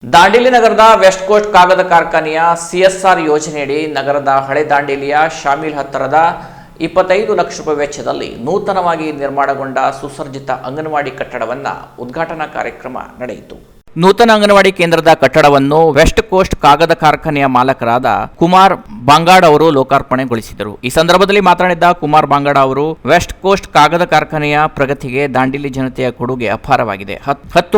ದಾಂಡೇಲಿ ನಗರದ West coast ಕಾಗದ ಕಾರ್ಖಾನೆಯ ಸಿಎಸ್ಆರ್ ಯೋಜನೆಯಡಿ ನಗರದ ಹಳೆ ದಾಂಡೇಲಿಯ ಶಾಮೀಲ್ ಹತ್ತಿರದ 25 ಲಕ್ಷ ರೂಪಾಯಿ ವೆಚ್ಚದಲ್ಲಿ ನೂತನವಾಗಿ ನಿರ್ಮಾಣಗೊಂಡ ಸುಸಜ್ಜಿತ ಅಂಗನವಾಡಿ ಕಟ್ಟಡವನ್ನು ಉದ್ಘಾಟನಾ ಕಾರ್ಯಕ್ರಮ ನಡೆಯಿತು. ನೂತನ ಅಂಗನವಾಡಿ ಕೇಂದ್ರದ ಕಟ್ಟಡವನ್ನು ವೆಸ್ಟ್ ಕೋಸ್ಟ್ ಕಾಗದ ಕಾರ್ಖಾನೆಯ ಮಾಲಕರಾದ ಕುಮಾರ್ ಬಾಂಗಾಡ್ ಅವರು ಲೋಕಾರ್ಪಣೆಗೊಳಿಸಿದರು. ಈ ಸಂದರ್ಭದಲ್ಲಿ ಮಾತನಾಡಿದ ಕುಮಾರ್ ಬಾಂಗಾಡ್ ಅವರು, ವೆಸ್ಟ್ ಕೋಸ್ಟ್ ಕಾಗದ ಕಾರ್ಖಾನೆಯ ಪ್ರಗತಿಗೆ ದಾಂಡೇಲಿ ಜನತೆಯ ಕೊಡುಗೆ ಅಪಾರವಾಗಿದೆ.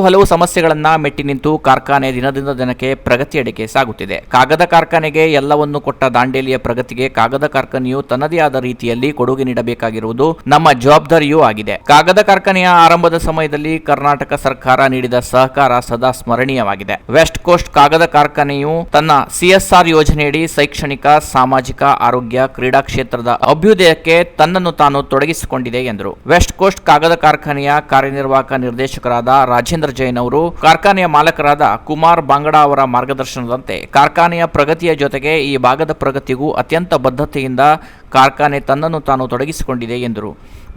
ಹಲವು ಸಮಸ್ಯೆಗಳನ್ನ ಮೆಟ್ಟಿ ನಿಂತು ಕಾರ್ಖಾನೆ ದಿನದಿಂದ ದಿನಕ್ಕೆ ಪ್ರಗತಿಯೆಡೆಗೆ ಸಾಗುತ್ತಿದೆ. ಕಾಗದ ಕಾರ್ಖಾನೆಗೆ ಎಲ್ಲವನ್ನು ಕೊಟ್ಟ ದಾಂಡೇಲಿಯ ಪ್ರಗತಿಗೆ ಕಾಗದ ಕಾರ್ಖಾನೆಯು ತನ್ನದೇ ಆದ ರೀತಿಯಲ್ಲಿ ಕೊಡುಗೆ ನೀಡಬೇಕಾಗಿರುವುದು ನಮ್ಮ ಜವಾಬ್ದಾರಿಯೂ ಆಗಿದೆ. ಕಾಗದ ಕಾರ್ಖಾನೆಯ ಆರಂಭದ ಸಮಯದಲ್ಲಿ ಕರ್ನಾಟಕ ಸರ್ಕಾರ ನೀಡಿದ ಸಹಕಾರ ಸದಾ ಸ್ಮರಣೀಯವಾಗಿದೆ. ವೆಸ್ಟ್ ಕೋಸ್ಟ್ ಕಾಗದ ಕಾರ್ಖಾನೆಯು ತನ್ನ ಸಿಎಸ್ಆರ್ ಯೋಜನೆಯಡಿ ಶೈಕ್ಷಣಿಕ, ಸಾಮಾಜಿಕ, ಆರೋಗ್ಯ, ಕ್ರೀಡಾ ಕ್ಷೇತ್ರದ ಅಭ್ಯುದಯಕ್ಕೆ ತನ್ನನ್ನು ತಾನು ತೊಡಗಿಸಿಕೊಂಡಿದೆ ಎಂದರು. ವೆಸ್ಟ್ ಕೋಸ್ಟ್ ಕಾಗದ ಕಾರ್ಖಾನೆಯ ಕಾರ್ಯನಿರ್ವಾಹಕ ನಿರ್ದೇಶಕರಾದ ರಾಜೇಂದ್ರ ಜೈನ್ ಅವರು ಕಾರ್ಖಾನೆಯ ಮಾಲಕರಾದ ಕುಮಾರ್ ಬಾಂಗಡ ಅವರ ಮಾರ್ಗದರ್ಶನದಂತೆ ಕಾರ್ಖಾನೆಯ ಪ್ರಗತಿಯ ಜೊತೆಗೆ ಈ ಭಾಗದ ಪ್ರಗತಿಗೂ ಅತ್ಯಂತ ಬದ್ಧತೆಯಿಂದ ಕಾರ್ಖಾನೆ ತನ್ನನ್ನು ತಾನು ತೊಡಗಿಸಿಕೊಂಡಿದೆ ಎಂದರು.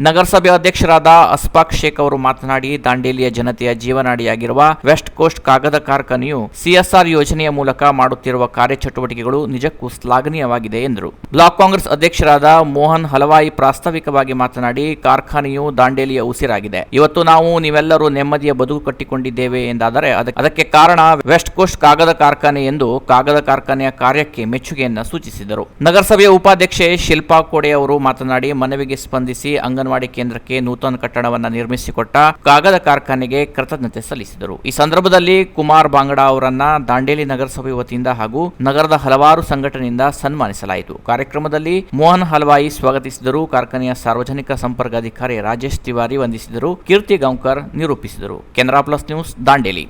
ನಗರಸಭೆ ಅಧ್ಯಕ್ಷರಾದ ಅಸ್ಫಾಕ್ ಶೇಖ್ ಅವರು ಮಾತನಾಡಿ, ದಾಂಡೇಲಿಯ ಜನತೆಯ ಜೀವನಾಡಿಯಾಗಿರುವ ವೆಸ್ಟ್ ಕೋಸ್ಟ್ ಕಾಗದ ಕಾರ್ಖಾನೆಯು ಸಿಎಸ್ಆರ್ ಯೋಜನೆಯ ಮೂಲಕ ಮಾಡುತ್ತಿರುವ ಕಾರ್ಯಚಟುವಟಿಕೆಗಳು ನಿಜಕ್ಕೂ ಶ್ಲಾಘನೀಯವಾಗಿದೆ ಎಂದರು. ಬ್ಲಾಕ್ ಕಾಂಗ್ರೆಸ್ ಅಧ್ಯಕ್ಷರಾದ ಮೋಹನ್ ಹಲವಾಯಿ ಪ್ರಾಸ್ತಾವಿಕವಾಗಿ ಮಾತನಾಡಿ, ಕಾರ್ಖಾನೆಯು ದಾಂಡೇಲಿಯ ಉಸಿರಾಗಿದೆ. ಇವತ್ತು ನಾವು ನೀವೆಲ್ಲರೂ ನೆಮ್ಮದಿಯ ಬದುಕು ಕಟ್ಟಿಕೊಂಡಿದ್ದೇವೆ ಎಂದಾದರೆ ಅದಕ್ಕೆ ಕಾರಣ ವೆಸ್ಟ್ ಕೋಸ್ಟ್ ಕಾಗದ ಕಾರ್ಖಾನೆ ಎಂದು ಕಾಗದ ಕಾರ್ಖಾನೆಯ ಕಾರ್ಯಕ್ಕೆ ಮೆಚ್ಚುಗೆಯನ್ನು ಸೂಚಿಸಿದರು. ನಗರಸಭೆಯ ಉಪಾಧ್ಯಕ್ಷೆ ಶಿಲ್ಪಾ ಕೋಡೆ ಅವರು ಮಾತನಾಡಿ, ಮನವಿಗೆ ಸ್ಪಂದಿಸಿ ಅಂಗನವಾಡಿ ಕೇಂದ್ರಕ್ಕೆ ನೂತನ ಕಟ್ಟಡವನ್ನು ನಿರ್ಮಿಸಿಕೊಟ್ಟ ಕಾಗದ ಕಾರ್ಖಾನೆಗೆ ಕೃತಜ್ಞತೆ ಸಲ್ಲಿಸಿದರು. ಈ ಸಂದರ್ಭದಲ್ಲಿ ಕುಮಾರ್ ಬಾಂಗಡ ಅವರನ್ನ ದಾಂಡೇಲಿ ನಗರಸಭೆ ವತಿಯಿಂದ ಹಾಗೂ ನಗರದ ಹಲವಾರು ಸಂಘಟನೆಯಿಂದ ಸನ್ಮಾನಿಸಲಾಯಿತು. ಕಾರ್ಯಕ್ರಮದಲ್ಲಿ ಮೋಹನ್ ಹಲವಾಯಿ ಸ್ವಾಗತಿಸಿದರು. ಕಾರ್ಖಾನೆಯ ಸಾರ್ವಜನಿಕ ಸಂಪರ್ಕ ಅಧಿಕಾರಿ ರಾಜೇಶ್ ತಿವಾರಿ ವಂದಿಸಿದರು. ಕೀರ್ತಿ ಗಾಂವ್ಕರ್ ನಿರೂಪಿಸಿದರು. Canara plus news, Dandeli.